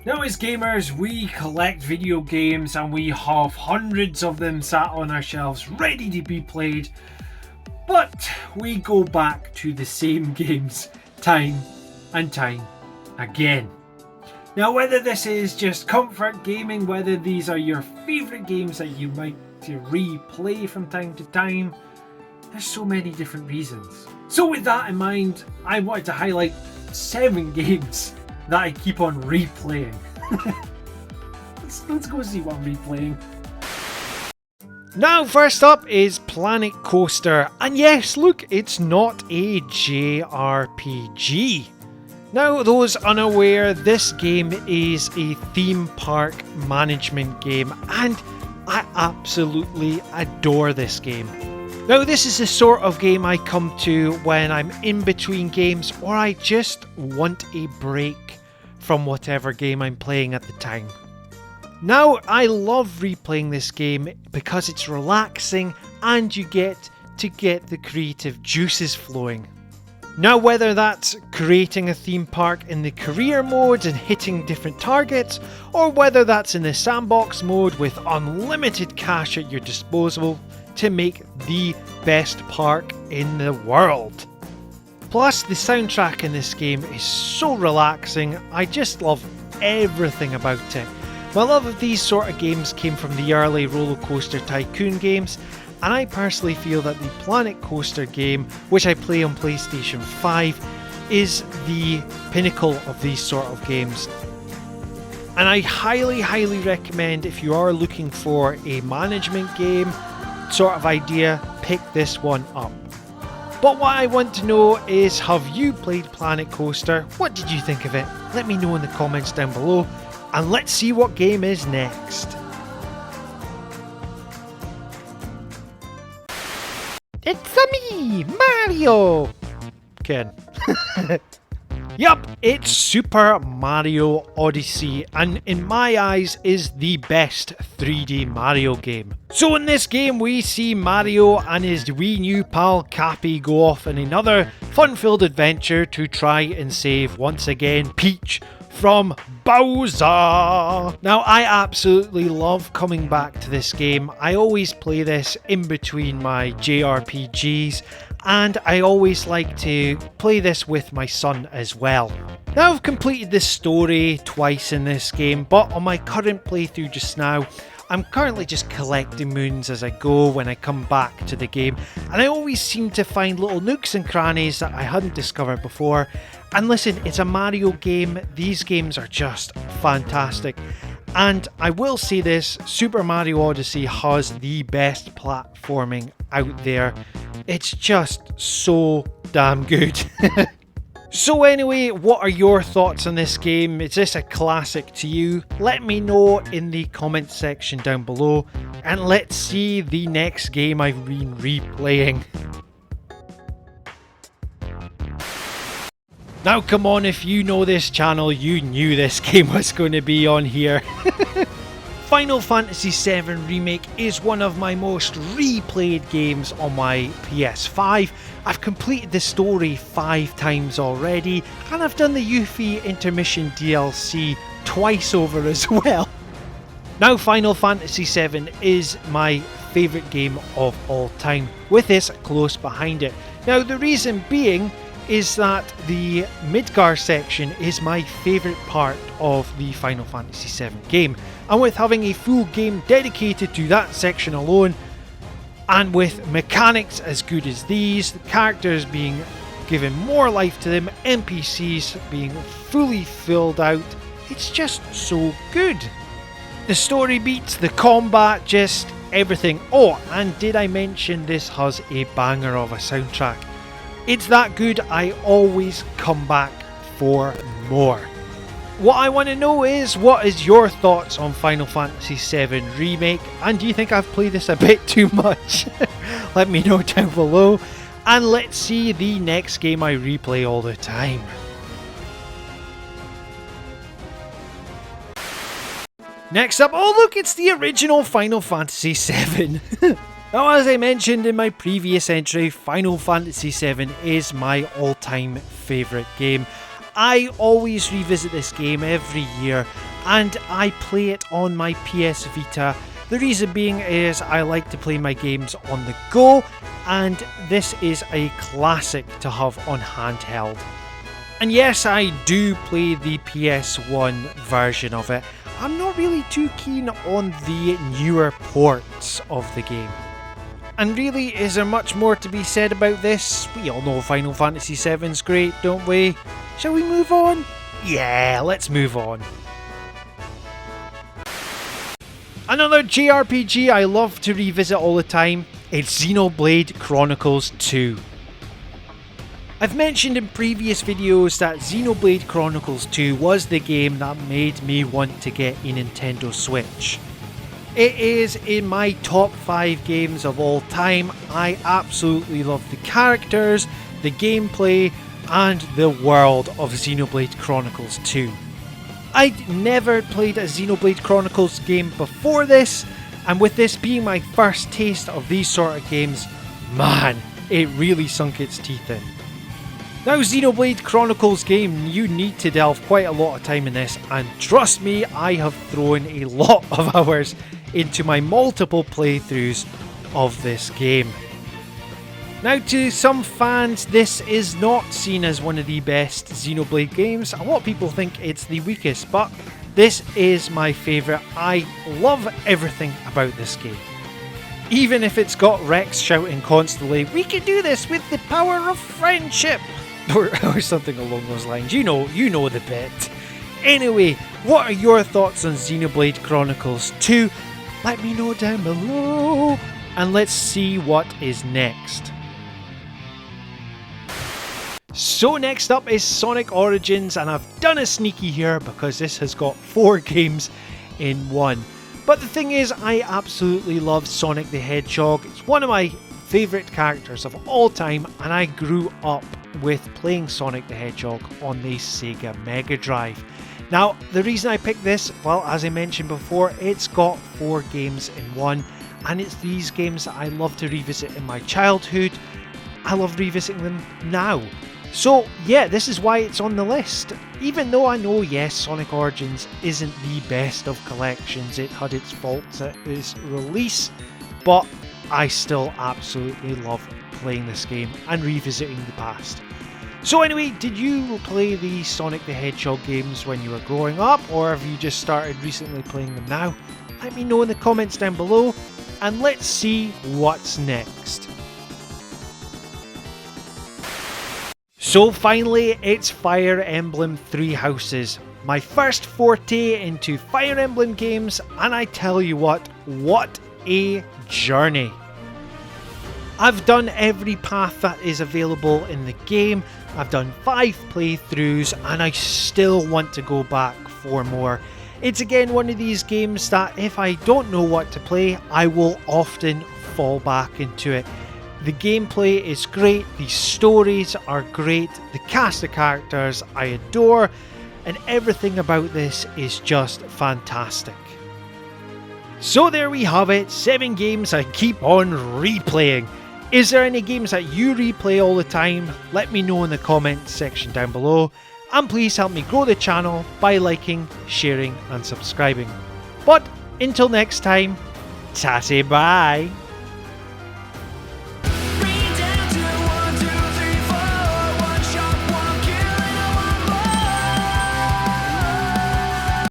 Now as gamers, we collect video games and we have hundreds of them sat on our shelves ready to be played, but we go back to the same games time and time again. Now whether this is just comfort gaming, whether these are your favourite games that you might replay from time to time, there's so many different reasons. So with that in mind, I wanted to highlight 7 games that I keep on replaying. let's go see what I'm replaying. Now first up is Planet Coaster, and yes, look, it's not a JRPG. Now those unaware, this game is a theme park management game, and I absolutely adore this game. Now this is the sort of game I come to when I'm in between games or I just want a break from whatever game I'm playing at the time. Now I love replaying this game because it's relaxing and you get to get the creative juices flowing. Now whether that's creating a theme park in the career mode and hitting different targets, or whether that's in the sandbox mode with unlimited cash at your disposal to make the best park in the world. Plus the soundtrack in this game is so relaxing, I just love everything about it. My love of these sort of games came from the early Roller Coaster Tycoon games, and I personally feel that the Planet Coaster game, which I play on PlayStation 5, is the pinnacle of these sort of games. And I highly recommend, if you are looking for a management game sort of idea, pick this one up. But what I want to know is, have you played Planet Coaster? What did you think of it? Let me know in the comments down below, and let's see what game is next. It's me, Mario! Kidding. Yup, it's Super Mario Odyssey, and in my eyes is the best 3D Mario game. So in this game we see Mario and his wee new pal Cappy go off on another fun-filled adventure to try and save, once again, Peach from Bowser. Now I absolutely love coming back to this game. I always play this in between my JRPGs, and I always like to play this with my son as well. Now I've completed this story twice in this game, but on my current playthrough just now, I'm currently just collecting moons as I go when I come back to the game, and I always seem to find little nooks and crannies that I hadn't discovered before. And listen, it's a Mario game, these games are just fantastic. And I will say this, Super Mario Odyssey has the best platforming out there. It's just so damn good. So anyway, what are your thoughts on this game? Is this a classic to you? Let me know in the comments section down below, and let's see the next game I've been replaying. Now come on, if you know this channel, you knew this game was going to be on here. Final Fantasy VII Remake is one of my most replayed games on my PS5. I've completed the story 5 times already, and I've done the Yuffie Intermission DLC twice over as well. Now Final Fantasy VII is my favourite game of all time, with this close behind it. Now the reason being is that the Midgar section is my favourite part of the Final Fantasy VII game, and with having a full game dedicated to that section alone, and with mechanics as good as these, the characters being given more life to them, NPCs being fully filled out, it's just so good. The story beats, the combat, just everything. Oh, and did I mention this has a banger of a soundtrack? It's that good, I always come back for more. What I want to know is, what is your thoughts on Final Fantasy VII Remake, and do you think I've played this a bit too much? Let me know down below, and let's see the next game I replay all the time. Next up, oh look, it's the original Final Fantasy VII. Now, as I mentioned in my previous entry, Final Fantasy VII is my all-time favourite game. I always revisit this game every year, and I play it on my PS Vita. The reason being is I like to play my games on the go, and this is a classic to have on handheld. And yes, I do play the PS1 version of it. I'm not really too keen on the newer ports of the game. And really, is there much more to be said about this? We all know Final Fantasy VII's great, don't we? Shall we move on? Yeah, let's move on. Another JRPG I love to revisit all the time, it's Xenoblade Chronicles 2. I've mentioned in previous videos that Xenoblade Chronicles 2 was the game that made me want to get a Nintendo Switch. It is in my top 5 games of all time. I absolutely love the characters, the gameplay, and the world of Xenoblade Chronicles 2. I'd never played a Xenoblade Chronicles game before this, and with this being my first taste of these sort of games, man, it really sunk its teeth in. Now, Xenoblade Chronicles game, you need to delve quite a lot of time in this, and trust me, I have thrown a lot of hours into my multiple playthroughs of this game. Now, to some fans, this is not seen as one of the best Xenoblade games. A lot of people think it's the weakest, but this is my favourite. I love everything about this game. Even if it's got Rex shouting constantly, "We can do this with the power of friendship!" or something along those lines. You know the bit. Anyway, what are your thoughts on Xenoblade Chronicles 2? Let me know down below, and let's see what is next. So next up is Sonic Origins, and I've done a sneaky here because this has got 4 games in one. But the thing is, I absolutely love Sonic the Hedgehog. It's one of my favourite characters of all time, and I grew up with playing Sonic the Hedgehog on the Sega Mega Drive. Now, the reason I picked this, well, as I mentioned before, it's got 4 games in one, and it's these games that I love to revisit in my childhood. I love revisiting them now. So yeah, this is why it's on the list. Even though I know, yes, Sonic Origins isn't the best of collections, it had its faults at its release, but I still absolutely love playing this game and revisiting the past. So anyway, did you play the Sonic the Hedgehog games when you were growing up, or have you just started recently playing them now? Let me know in the comments down below, and let's see what's next. So finally, it's Fire Emblem Three Houses. My first forte into Fire Emblem games, and I tell you what a journey. I've done every path that is available in the game. I've done 5 playthroughs, and I still want to go back for more. It's again one of these games that if I don't know what to play, I will often fall back into it. The gameplay is great, the stories are great, the cast of characters I adore, and everything about this is just fantastic. So there we have it, 7 games I keep on replaying. Is there any games that you replay all the time? Let me know in the comments section down below, and please help me grow the channel by liking, sharing and subscribing. But until next time, tatty bye!